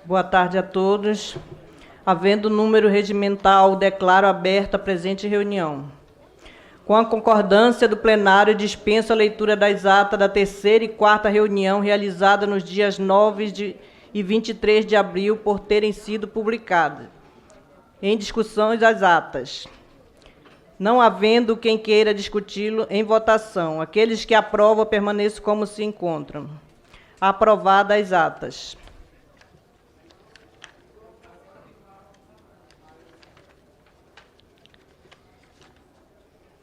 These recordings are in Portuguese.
Boa tarde a todos. Havendo número regimental, declaro aberta a presente reunião. Com a concordância do plenário, dispenso a leitura das atas da terceira e quarta reunião realizada nos dias 9 e 23 de abril, por terem sido publicadas. Em discussões as atas. Não havendo quem queira discuti-lo, em votação. Aqueles que aprovam, permaneçam como se encontram. Aprovadas as atas.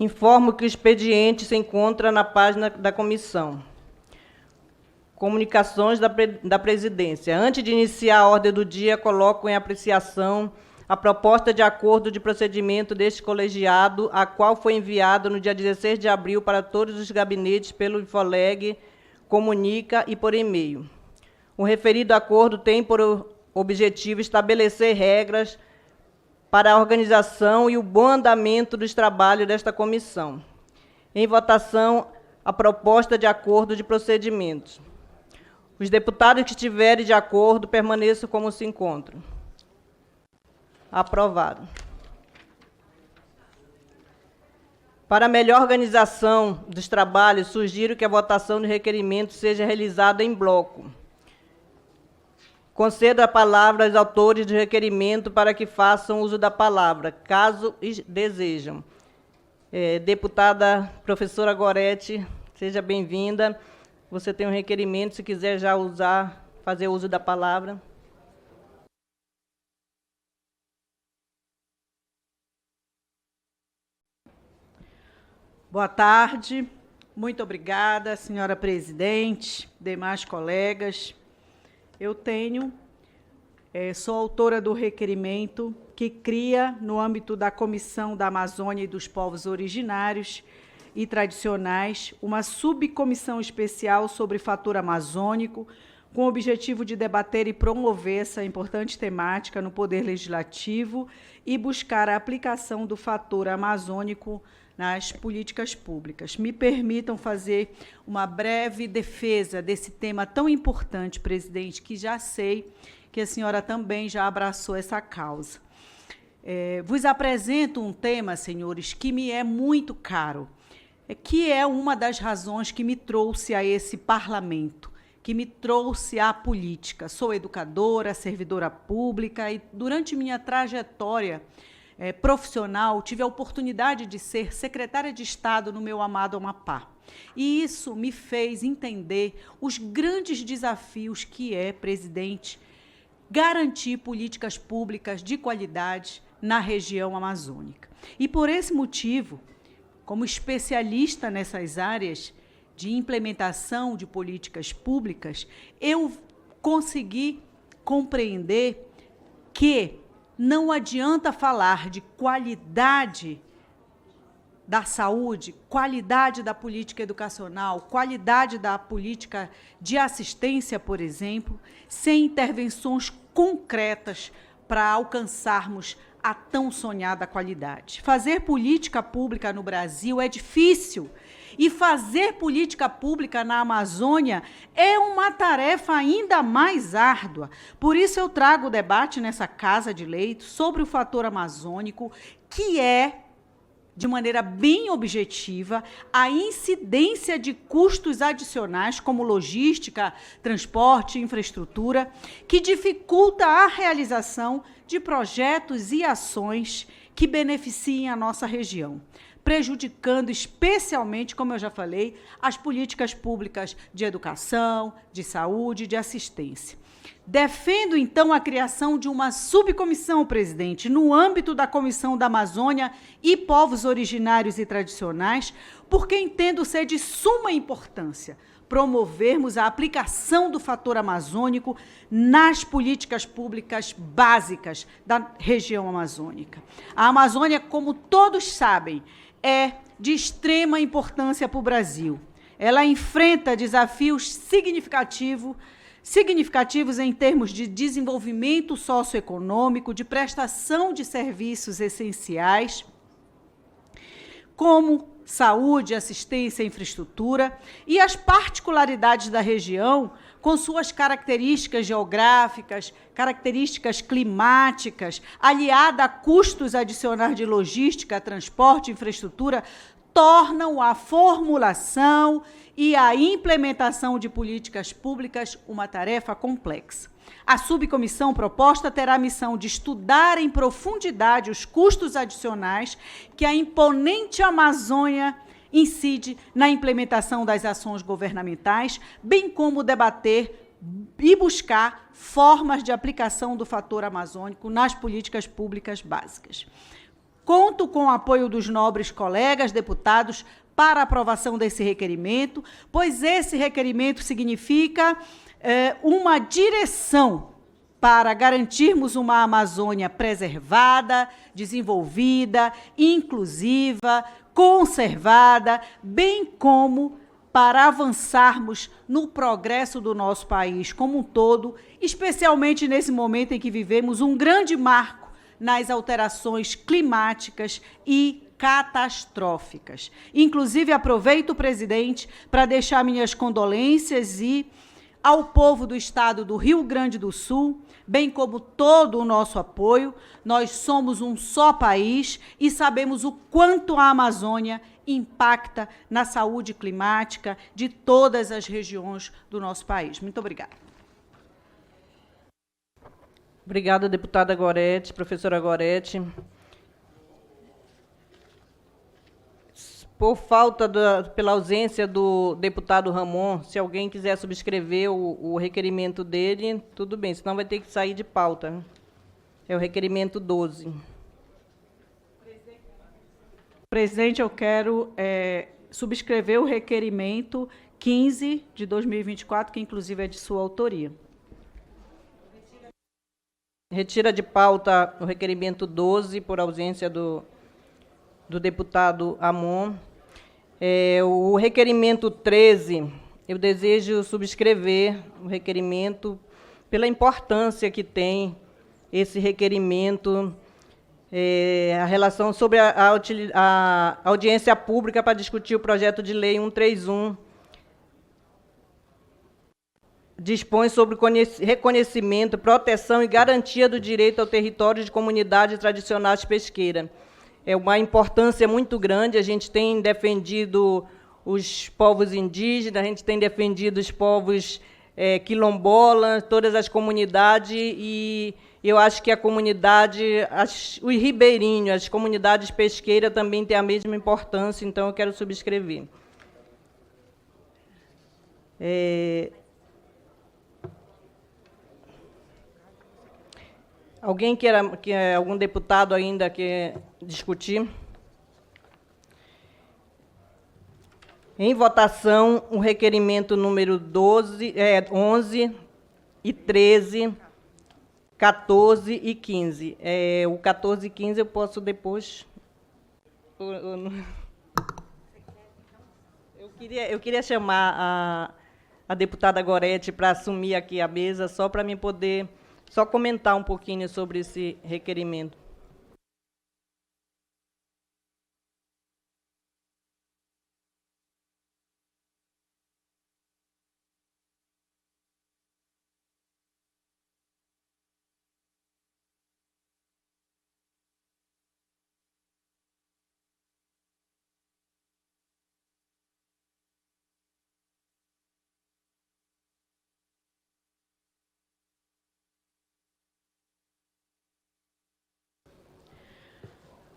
Informo que o expediente se encontra na página da comissão. Comunicações da presidência. Antes de iniciar a ordem do dia, coloco em apreciação a proposta de acordo de procedimento deste colegiado, a qual foi enviada no dia 16 de abril para todos os gabinetes pelo Infoleg, Comunica e por e-mail. O referido acordo tem por objetivo estabelecer regras para a organização e o bom andamento dos trabalhos desta comissão. Em votação, a proposta de acordo de procedimentos. Os deputados que estiverem de acordo, permaneçam como se encontram. Aprovado. Para melhor organização dos trabalhos, sugiro que a votação do requerimento seja realizada em bloco. Concedo a palavra aos autores do requerimento para que façam uso da palavra, caso desejam. Deputada professora Gorete, seja bem-vinda. Você tem um requerimento, se quiser já fazer uso da palavra. Boa tarde. Muito obrigada, senhora presidente, demais colegas. Eu sou autora do requerimento que cria, no âmbito da Comissão da Amazônia e dos Povos Originários e Tradicionais, uma subcomissão especial sobre fator amazônico, com o objetivo de debater e promover essa importante temática no Poder Legislativo e buscar a aplicação do fator amazônico nas políticas públicas. Me permitam fazer uma breve defesa desse tema tão importante, presidente, que já sei que a senhora também já abraçou essa causa. Vos apresento um tema, senhores, que me é muito caro, que é uma das razões que me trouxe a esse parlamento, que me trouxe à política. Sou educadora, servidora pública e, durante minha trajetória profissional, tive a oportunidade de ser secretária de Estado no meu amado Amapá. E isso me fez entender os grandes desafios que é, presidente, garantir políticas públicas de qualidade na região amazônica. E, por esse motivo, como especialista nessas áreas de implementação de políticas públicas, eu consegui compreender que não adianta falar de qualidade da saúde, qualidade da política educacional, qualidade da política de assistência, por exemplo, sem intervenções concretas para alcançarmos a tão sonhada qualidade. Fazer política pública no Brasil é difícil, e fazer política pública na Amazônia é uma tarefa ainda mais árdua. Por isso eu trago o debate nessa Casa de Leite sobre o fator amazônico, que é, de maneira bem objetiva, a incidência de custos adicionais, como logística, transporte, infraestrutura, que dificulta a realização de projetos e ações que beneficiem a nossa região, prejudicando especialmente, como eu já falei, as políticas públicas de educação, de saúde, de assistência. Defendo, então, a criação de uma subcomissão, presidente, no âmbito da Comissão da Amazônia e Povos Originários e Tradicionais, porque entendo ser de suma importância promovermos a aplicação do fator amazônico nas políticas públicas básicas da região amazônica. A Amazônia, como todos sabem, é de extrema importância para o Brasil. Ela enfrenta desafios significativos em termos de desenvolvimento socioeconômico, de prestação de serviços essenciais, como saúde, assistência e infraestrutura, e as particularidades da região, com suas características geográficas, características climáticas, aliada a custos adicionais de logística, transporte, infraestrutura, tornam a formulação e a implementação de políticas públicas uma tarefa complexa. A subcomissão proposta terá a missão de estudar em profundidade os custos adicionais que a imponente Amazônia incide na implementação das ações governamentais, bem como debater e buscar formas de aplicação do fator amazônico nas políticas públicas básicas. Conto com o apoio dos nobres colegas deputados para a aprovação desse requerimento, pois esse requerimento significa uma direção para garantirmos uma Amazônia preservada, desenvolvida, inclusiva, conservada, bem como para avançarmos no progresso do nosso país como um todo, especialmente nesse momento em que vivemos um grande marco nas alterações climáticas e catastróficas. Inclusive, aproveito, presidente, para deixar minhas condolências ao povo do estado do Rio Grande do Sul, bem como todo o nosso apoio. Nós somos um só país e sabemos o quanto a Amazônia impacta na saúde climática de todas as regiões do nosso país. Muito obrigada. Obrigada, deputada Gorete, professora Gorete. Por falta pela ausência do deputado Ramon, se alguém quiser subscrever o requerimento dele, tudo bem, senão vai ter que sair de pauta. É o requerimento 12. Presidente, eu quero subscrever o requerimento 15 de 2024, que inclusive é de sua autoria. Retira de pauta o requerimento 12, por ausência do deputado Amon. O requerimento 13, eu desejo subscrever o requerimento pela importância que tem esse requerimento, a relação sobre a audiência pública para discutir o projeto de lei 131, dispõe sobre reconhecimento, proteção e garantia do direito ao território de comunidades tradicionais pesqueiras. É uma importância muito grande, a gente tem defendido os povos indígenas, a gente tem defendido os povos quilombolas, todas as comunidades, e eu acho que a comunidade, os ribeirinhos, as comunidades pesqueiras também têm a mesma importância, então eu quero subscrever. Alguém algum deputado ainda quer discutir? Em votação, o requerimento número 11 e 13, 14 e 15. O 14 e 15 eu posso depois... Eu queria chamar a deputada Gorete para assumir aqui a mesa, só para mim poder... Só comentar um pouquinho sobre esse requerimento.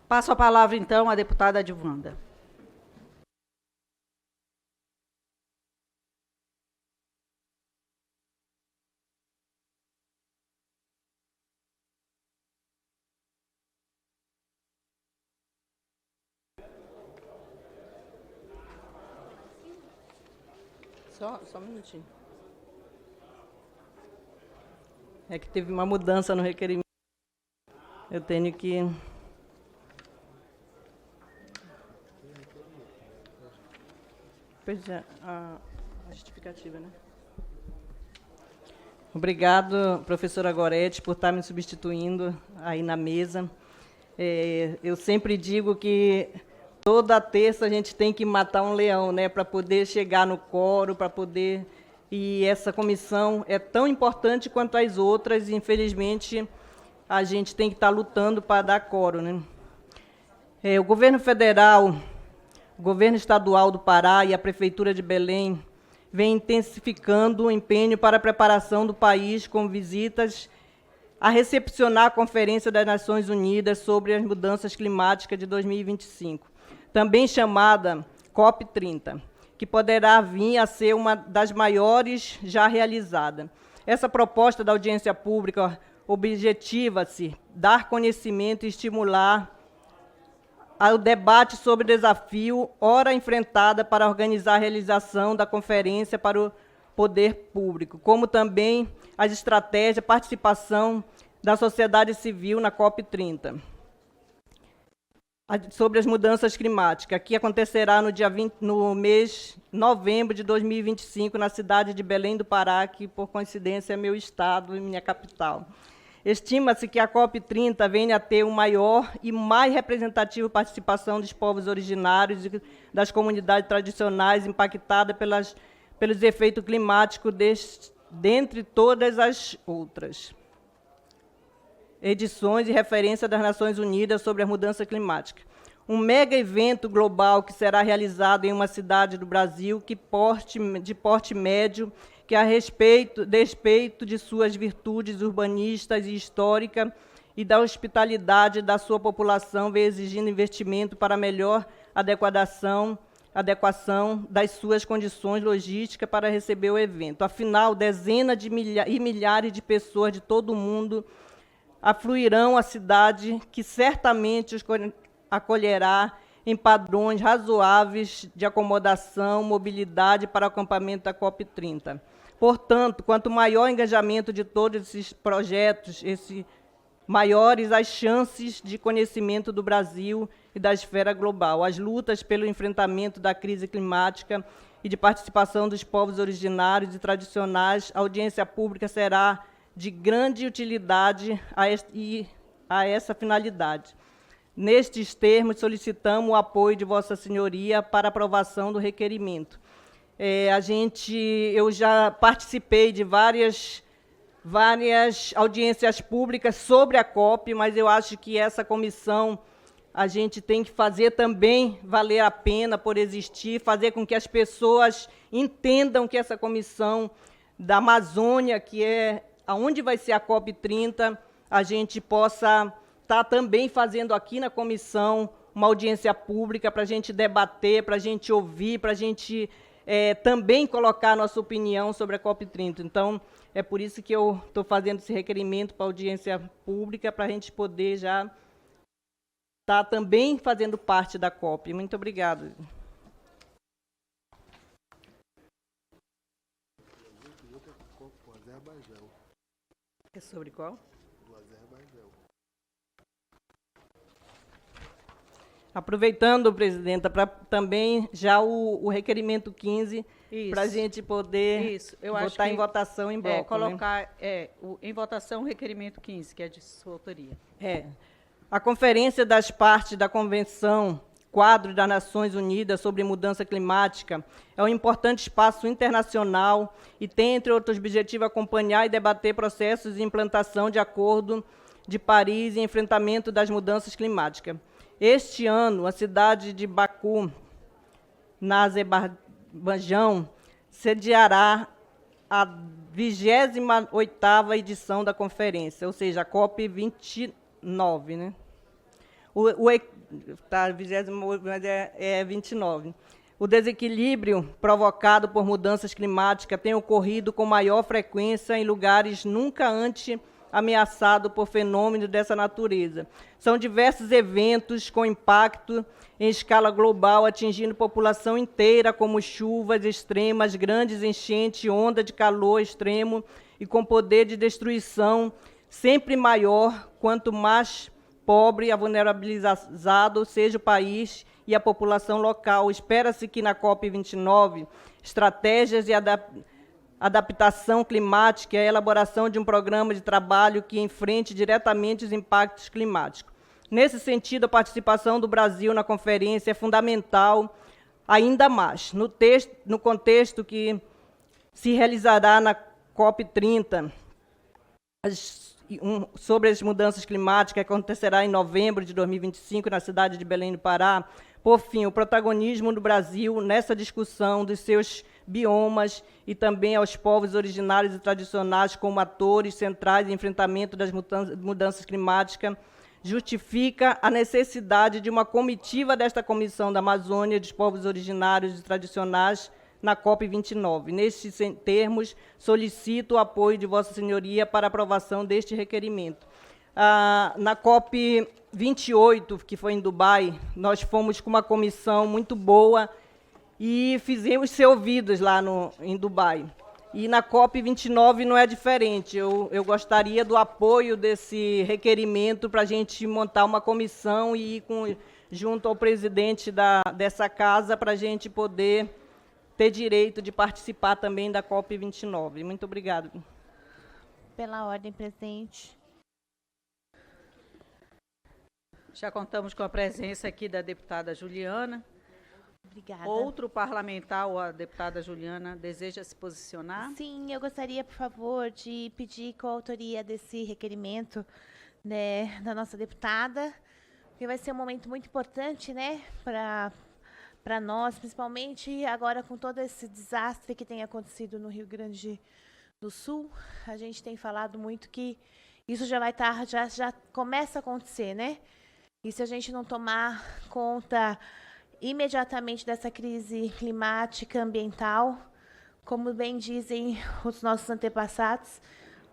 Passo a palavra, então, à deputada Adilvanda. Só um minutinho. É que teve uma mudança no requerimento. Eu tenho que... Pois é, a justificativa, né? Obrigado, professora Gorete, por estar me substituindo aí na mesa. Eu sempre digo que toda terça a gente tem que matar um leão, né, para poder chegar no quórum, para poder... e essa comissão é tão importante quanto as outras, e, infelizmente, a gente tem que estar lutando para dar quórum, né? O governo federal, o governo estadual do Pará e a Prefeitura de Belém vem intensificando o empenho para a preparação do país com visitas a recepcionar a Conferência das Nações Unidas sobre as Mudanças Climáticas de 2025, também chamada COP30, que poderá vir a ser uma das maiores já realizada. Essa proposta da audiência pública objetiva-se dar conhecimento e estimular ao debate sobre o desafio ora enfrentada para organizar a realização da conferência para o poder público, como também as estratégias de participação da sociedade civil na COP30. Sobre as mudanças climáticas, que acontecerá no mês de novembro de 2025, na cidade de Belém do Pará, que, por coincidência, é meu estado e minha capital. Estima-se que a COP30 venha a ter uma maior e mais representativa participação dos povos originários e das comunidades tradicionais impactadas pelos efeitos climáticos, dentre todas as outras edições e referência das Nações Unidas sobre a mudança climática. Um mega evento global que será realizado em uma cidade do Brasil de porte médio, que a despeito de suas virtudes urbanistas e históricas e da hospitalidade da sua população, vem exigindo investimento para melhor adequação das suas condições logísticas para receber o evento. Afinal, dezenas e milhares de pessoas de todo o mundo afluirão à cidade, que certamente os acolherá em padrões razoáveis de acomodação, mobilidade para o acampamento da COP30. Portanto, quanto maior o engajamento de todos esses projetos, maiores as chances de conhecimento do Brasil e da esfera global. As lutas pelo enfrentamento da crise climática e de participação dos povos originários e tradicionais, a audiência pública será de grande utilidade a essa finalidade. Nestes termos, solicitamos o apoio de Vossa Senhoria para aprovação do requerimento. Eu já participei de várias audiências públicas sobre a COP, mas eu acho que essa comissão a gente tem que fazer também valer a pena por existir, fazer com que as pessoas entendam que essa comissão da Amazônia, que é aonde vai ser a COP30, a gente possa estar também fazendo aqui na comissão uma audiência pública para a gente debater, para a gente ouvir, para a gente também colocar a nossa opinião sobre a COP30. Então, é por isso que eu estou fazendo esse requerimento para audiência pública, para a gente poder já estar também fazendo parte da COP. Muito obrigada. É sobre qual? Aproveitando, presidenta, para também já o requerimento 15, para a gente poder botar em votação em bloco. Colocar em votação o requerimento 15, que é de sua autoria. A Conferência das Partes da Convenção Quadro das Nações Unidas sobre Mudança Climática é um importante espaço internacional e tem, entre outros objetivos, acompanhar e debater processos de implantação de Acordo de Paris e enfrentamento das mudanças climáticas. Este ano, a cidade de Baku, na Azerbaijão, sediará a 28ª edição da conferência, ou seja, a COP29, né? 29. O desequilíbrio provocado por mudanças climáticas tem ocorrido com maior frequência em lugares nunca antes ameaçado por fenômenos dessa natureza. São diversos eventos com impacto em escala global, atingindo população inteira, como chuvas extremas, grandes enchentes, onda de calor extremo e com poder de destruição sempre maior, quanto mais pobre e vulnerabilizado seja o país e a população local. Espera-se que na COP29, estratégias de adaptação climática e a elaboração de um programa de trabalho que enfrente diretamente os impactos climáticos. Nesse sentido, a participação do Brasil na conferência é fundamental ainda mais, no contexto que se realizará na COP30 sobre as mudanças climáticas, que acontecerá em novembro de 2025, na cidade de Belém do Pará. Por fim, o protagonismo do Brasil nessa discussão dos seus biomas e também aos povos originários e tradicionais como atores centrais no enfrentamento das mudanças climáticas, justifica a necessidade de uma comitiva desta Comissão da Amazônia dos Povos Originários e Tradicionais na COP29. Nestes termos, solicito o apoio de Vossa Senhoria para aprovação deste requerimento. Na COP28, que foi em Dubai, nós fomos com uma comissão muito boa e fizemos ser ouvidos lá em Dubai. E na COP29 não é diferente. Eu gostaria do apoio desse requerimento para a gente montar uma comissão e ir junto ao presidente dessa casa para a gente poder ter direito de participar também da COP29. Muito obrigada. Pela ordem, presidente. Já contamos com a presença aqui da deputada Juliana. Obrigada. Outro parlamentar, ou a deputada Juliana, deseja se posicionar? Sim, eu gostaria, por favor, de pedir coautoria desse requerimento, né, da nossa deputada, porque vai ser um momento muito importante, né, para nós, principalmente agora com todo esse desastre que tem acontecido no Rio Grande do Sul. A gente tem falado muito que isso já vai estar, já começa a acontecer, né? E se a gente não tomar conta imediatamente dessa crise climática, ambiental, como bem dizem os nossos antepassados,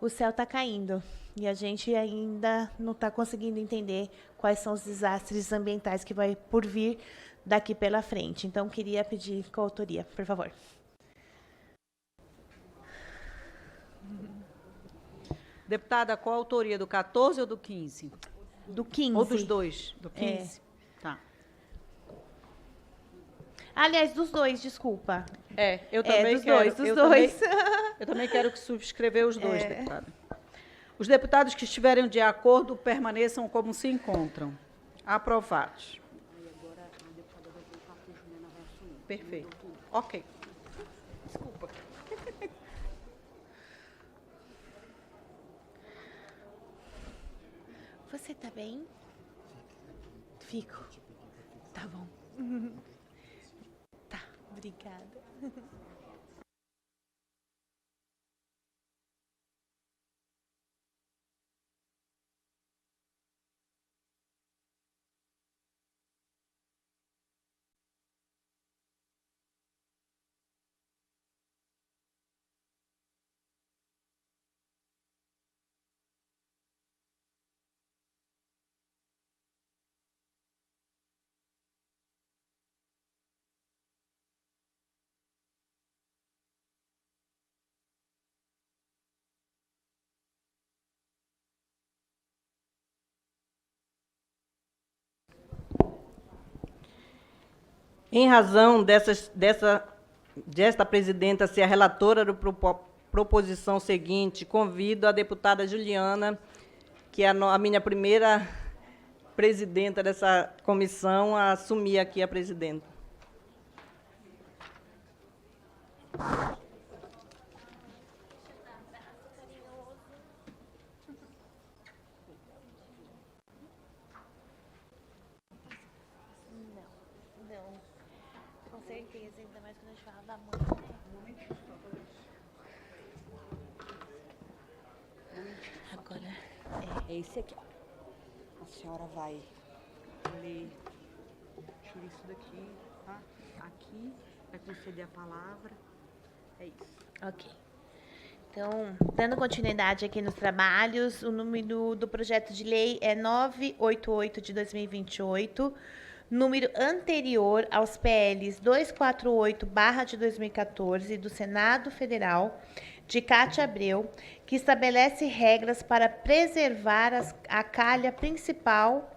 o céu está caindo. E a gente ainda não está conseguindo entender quais são os desastres ambientais que vai por vir daqui pela frente. Então, queria pedir coautoria, por favor. Deputada, qual a autoria, do 14 ou do 15? Do 15. Ou dos dois? Do 15? Tá. Aliás, dos dois, desculpa. Eu também dos quero. dois, dos dois. Eu também quero que subscrever os dois, deputada. Os deputados que estiverem de acordo permaneçam como se encontram. Aprovados. Perfeito. Ok. Desculpa. Você tá bem? Fico. Tá bom. Tá, obrigada. Em razão desta presidenta ser a relatora da proposição seguinte, convido a deputada Juliana, que é a minha primeira presidenta dessa comissão, a assumir aqui a presidenta. Com certeza, ainda mais quando a gente fala da mãe, né? Agora, É esse aqui, ó. A senhora vai ler, deixa eu ler isso daqui, tá? Aqui, vai conceder a palavra. É isso. ok. Então, dando continuidade aqui nos trabalhos, o número do projeto de lei é 988 de 2028, número anterior aos PLs 248/, de 2014, do Senado Federal, de Cátia Abreu, que estabelece regras para preservar a calha principal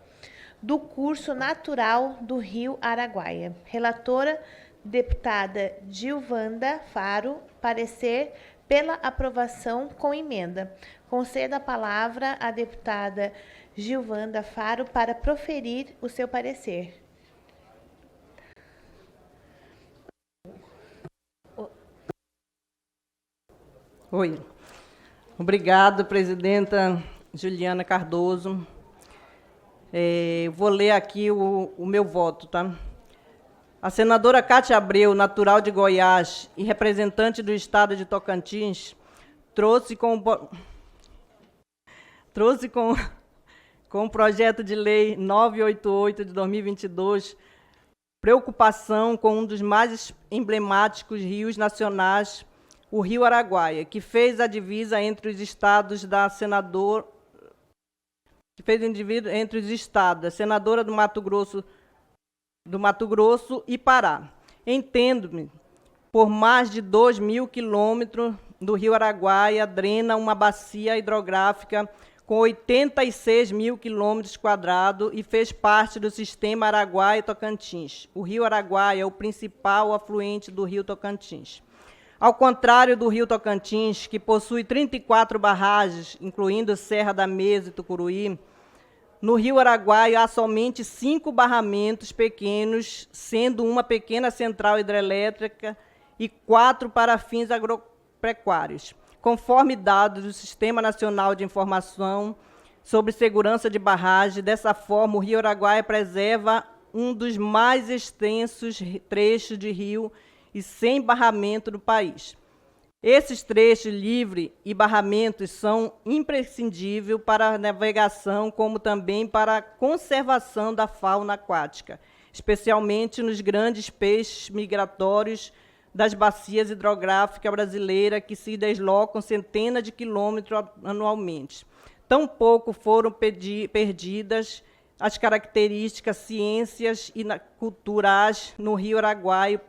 do curso natural do Rio Araguaia. Relatora, deputada Gilvanda Faro, parecer pela aprovação com emenda. Conceda a palavra à deputada Gilvanda Faro para proferir o seu parecer. Oi. Obrigada, presidenta Juliana Cardoso. Vou ler aqui o meu voto, tá? A senadora Cátia Abreu, natural de Goiás e representante do estado de Tocantins, trouxe com o projeto de lei 988 de 2022 preocupação com um dos mais emblemáticos rios nacionais, o Rio Araguaia, que fez a divisa entre os estados da senadora do Mato Grosso e Pará. Entendo-me, por mais de 2.000 quilômetros do Rio Araguaia, drena uma bacia hidrográfica com 86 mil quilômetros quadrados e fez parte do sistema Araguaia-Tocantins. O Rio Araguaia é o principal afluente do Rio Tocantins. Ao contrário do Rio Tocantins, que possui 34 barragens, incluindo Serra da Mesa e Tucuruí, no Rio Araguaia há somente 5 barramentos pequenos, sendo uma pequena central hidrelétrica e 4 para fins agropecuários. Conforme dados do Sistema Nacional de Informação sobre Segurança de Barragem, dessa forma, o Rio Araguaia preserva um dos mais extensos trechos de rio e sem barramento do país. Esses trechos livres e barramentos são imprescindíveis para a navegação, como também para a conservação da fauna aquática, especialmente nos grandes peixes migratórios das bacias hidrográficas brasileiras, que se deslocam centenas de quilômetros anualmente. Tampouco foram perdidas as características, ciências e culturais no Rio Araguaia,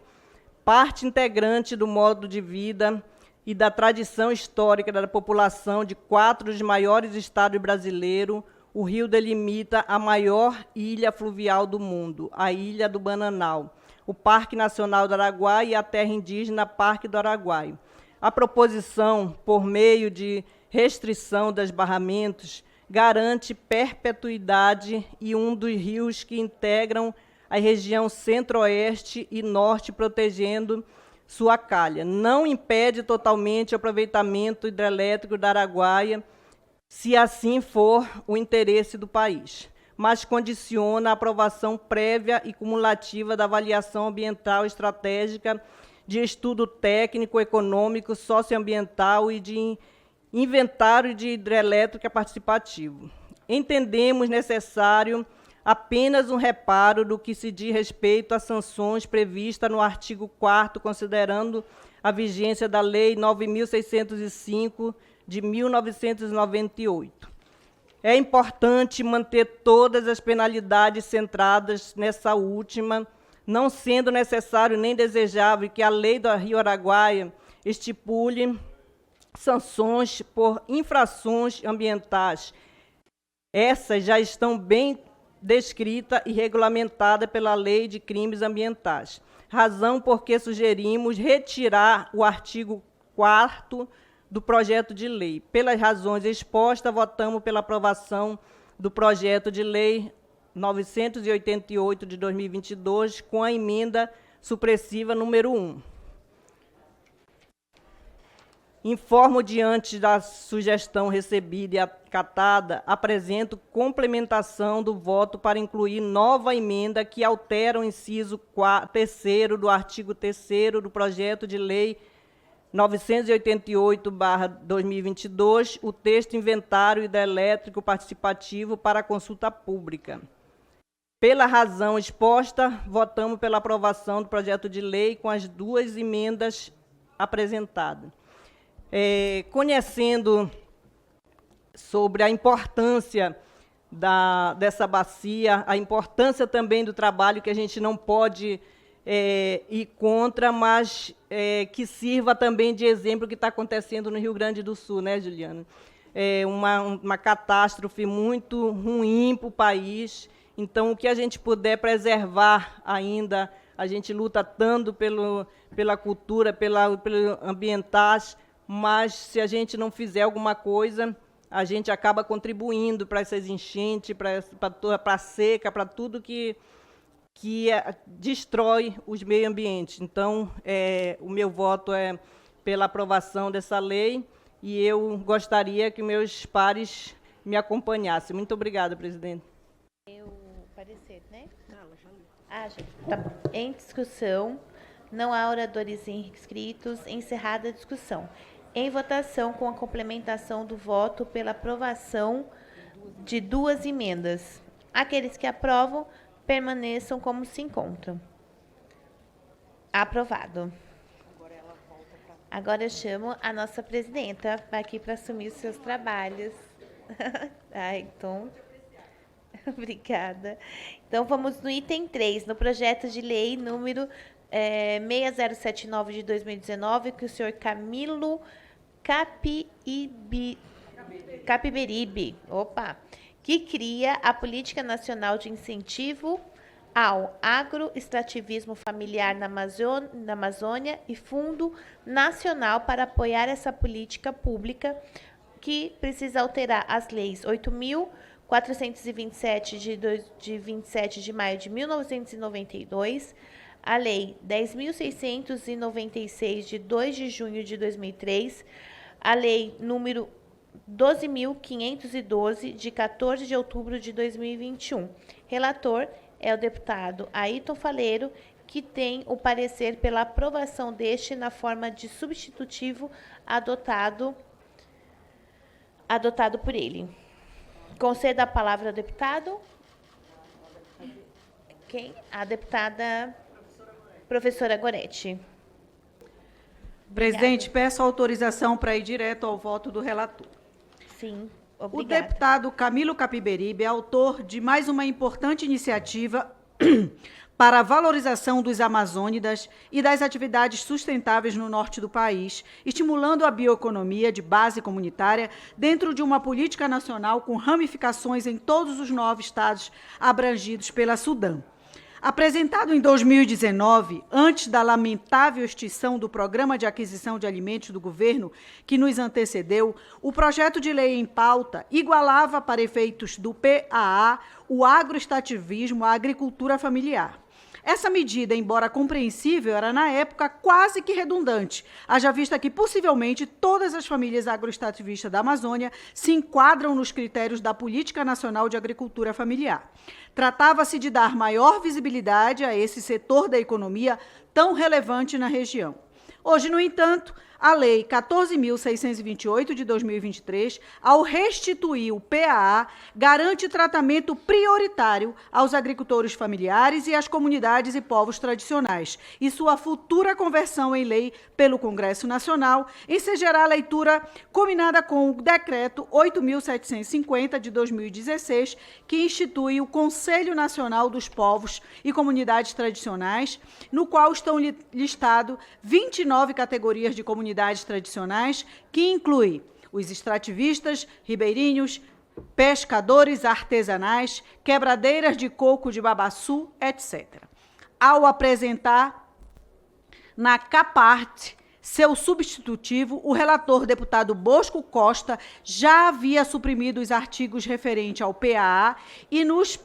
parte integrante do modo de vida e da tradição histórica da população de 4 dos maiores estados brasileiros. O rio delimita a maior ilha fluvial do mundo, a Ilha do Bananal, o Parque Nacional do Araguaia e a terra indígena Parque do Araguaia. A proposição, por meio de restrição dos barramentos, garante perpetuidade e um dos rios que integram a região centro-oeste e norte, protegendo sua calha. Não impede totalmente o aproveitamento hidrelétrico da Araguaia, se assim for o interesse do país, mas condiciona a aprovação prévia e cumulativa da avaliação ambiental estratégica, de estudo técnico, econômico, socioambiental e de inventário de hidrelétrica participativo. Entendemos necessário apenas um reparo do que se diz respeito às sanções previstas no artigo 4º, considerando a vigência da Lei 9.605, de 1998. É importante manter todas as penalidades centradas nessa última, não sendo necessário nem desejável que a Lei do Rio Araguaia estipule sanções por infrações ambientais. Essas já estão bem descrita e regulamentada pela Lei de Crimes Ambientais, razão por que sugerimos retirar o artigo 4º do projeto de lei. Pelas razões expostas, votamos pela aprovação do projeto de lei 988 de 2022, com a emenda supressiva número 1. Informo, diante da sugestão recebida e acatada, apresento complementação do voto para incluir nova emenda que altera o inciso 3º do artigo 3º do projeto de lei 988/2022, o texto inventário hidrelétrico participativo para consulta pública. Pela razão exposta, votamos pela aprovação do projeto de lei com as 2 emendas apresentadas. Conhecendo sobre a importância dessa bacia, a importância também do trabalho, que a gente não pode ir contra, mas que sirva também de exemplo o que está acontecendo no Rio Grande do Sul, né, Juliana? Uma catástrofe muito ruim para o país. Então, o que a gente puder preservar ainda, a gente luta tanto pela cultura, pelo ambientais, mas se a gente não fizer alguma coisa, a gente acaba contribuindo para essas enchentes, para a seca, para tudo que destrói os meio ambientes. Então, o meu voto é pela aprovação dessa lei e eu gostaria que meus pares me acompanhassem. Muito obrigada, presidente. Parecer, né? Já. Tá bom. Em discussão, não há oradores inscritos. Encerrada a discussão. Em votação, com a complementação do voto pela aprovação de 2 emendas. Aqueles que aprovam, permaneçam como se encontram. Aprovado. Agora eu chamo a nossa presidenta aqui para assumir os seus trabalhos. Então, obrigada. Então, vamos no item 3, no projeto de lei número 6079 de 2019, que o senhor Camilo Capiberibe, que cria a Política Nacional de Incentivo ao agroextrativismo familiar na Amazônia e Fundo Nacional para apoiar essa política pública, que precisa alterar as leis 8.427 de 27 de maio de 1992, a lei 10.696 de 2 de junho de 2003, a lei número 12.512 de 14 de outubro de 2021. Relator é o deputado Ayrton Faleiro, que tem o parecer pela aprovação deste na forma de substitutivo adotado por ele. Conceda a palavra ao deputado. Quem? A deputada professora Goretti. Presidente, peço autorização para ir direto ao voto do relator. Sim, O obrigada. deputado Camilo Capiberibe é autor de mais uma importante iniciativa para a valorização dos amazônidas e das atividades sustentáveis no norte do país, estimulando a bioeconomia de base comunitária dentro de uma política nacional com ramificações em todos os 9 estados abrangidos pela SUDAM. Apresentado em 2019, antes da lamentável extinção do Programa de Aquisição de Alimentos do governo que nos antecedeu, o projeto de lei em pauta igualava, para efeitos do PAA, o agroextrativismo à agricultura familiar. Essa medida, embora compreensível, era, na época, quase que redundante, haja vista que, possivelmente, todas as famílias agroextrativistas da Amazônia se enquadram nos critérios da Política Nacional de Agricultura Familiar. Tratava-se de dar maior visibilidade a esse setor da economia tão relevante na região. Hoje, no entanto, a Lei 14.628 de 2023, ao restituir o PAA, garante tratamento prioritário aos agricultores familiares e às comunidades e povos tradicionais, e sua futura conversão em lei pelo Congresso Nacional ensejará a leitura combinada com o Decreto 8.750 de 2016, que institui o Conselho Nacional dos Povos e Comunidades Tradicionais, no qual estão listados 29 categorias de comunidades tradicionais, que inclui os extrativistas, ribeirinhos, pescadores artesanais, quebradeiras de coco de babaçu, etc. Ao apresentar na caparte seu substitutivo, o relator deputado Bosco Costa já havia suprimido os artigos referentes ao PAA e nos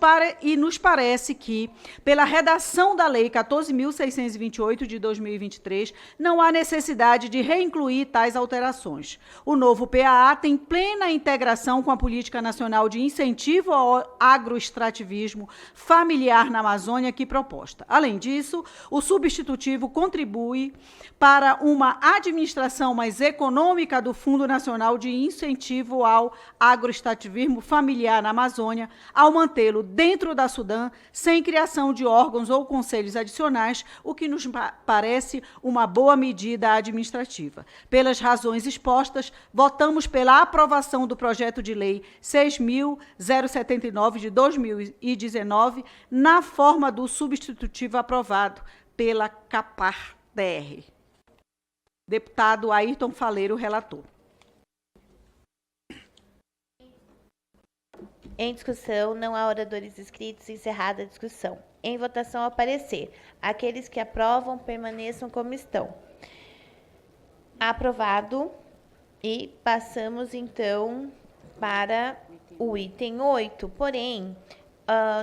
parece que, pela redação da Lei 14.628 de 2023, não há necessidade de reincluir tais alterações. O novo PAA tem plena integração com a Política Nacional de Incentivo ao Agroextrativismo Familiar na Amazônia aqui proposta. Além disso, o substitutivo contribui para uma administração mais econômica do Fundo Nacional de Incentivo ao Agroextrativismo Familiar na Amazônia, ao mantê-lo dentro da SUDAM, sem criação de órgãos ou conselhos adicionais, o que nos parece uma boa medida administrativa. Pelas razões expostas, votamos pela aprovação do projeto de lei 6.079 de 2019, na forma do substitutivo aprovado pela CAPAR-DR. Deputado Ayrton Faleiro, relator. Em discussão, não há oradores inscritos. Encerrada a discussão. Em votação, ao parecer. Aqueles que aprovam, permaneçam como estão. Aprovado. E passamos, então, para o item 8. Porém,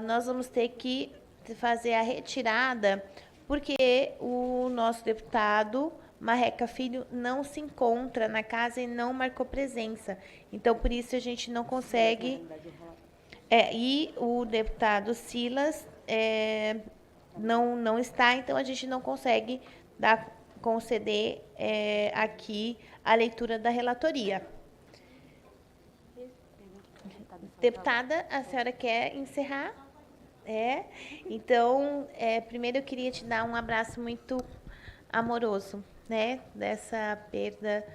nós vamos ter que fazer a retirada, porque o nosso deputado Marreca Filho não se encontra na casa e não marcou presença. Então, por isso, a gente não consegue... e o deputado Silas não está, então a gente não consegue conceder aqui a leitura da relatoria. Deputada, a senhora quer encerrar? Então, primeiro eu queria te dar um abraço muito amoroso, né? Dessa perda.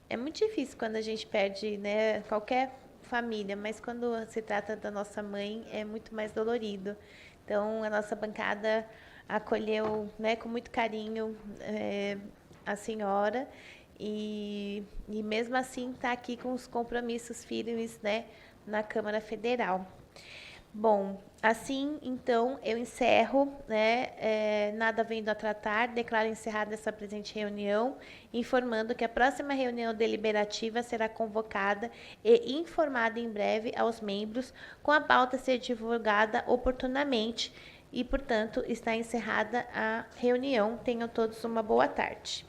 É muito difícil quando a gente perde, né, qualquer família, mas quando se trata da nossa mãe é muito mais dolorido. Então, a nossa bancada acolheu, né, com muito carinho a senhora e mesmo assim está aqui com os compromissos firmes, né, na Câmara Federal. Bom, assim, então, eu encerro, né, nada havendo a tratar, declaro encerrada essa presente reunião, informando que a próxima reunião deliberativa será convocada e informada em breve aos membros, com a pauta a ser divulgada oportunamente e, portanto, está encerrada a reunião. Tenham todos uma boa tarde.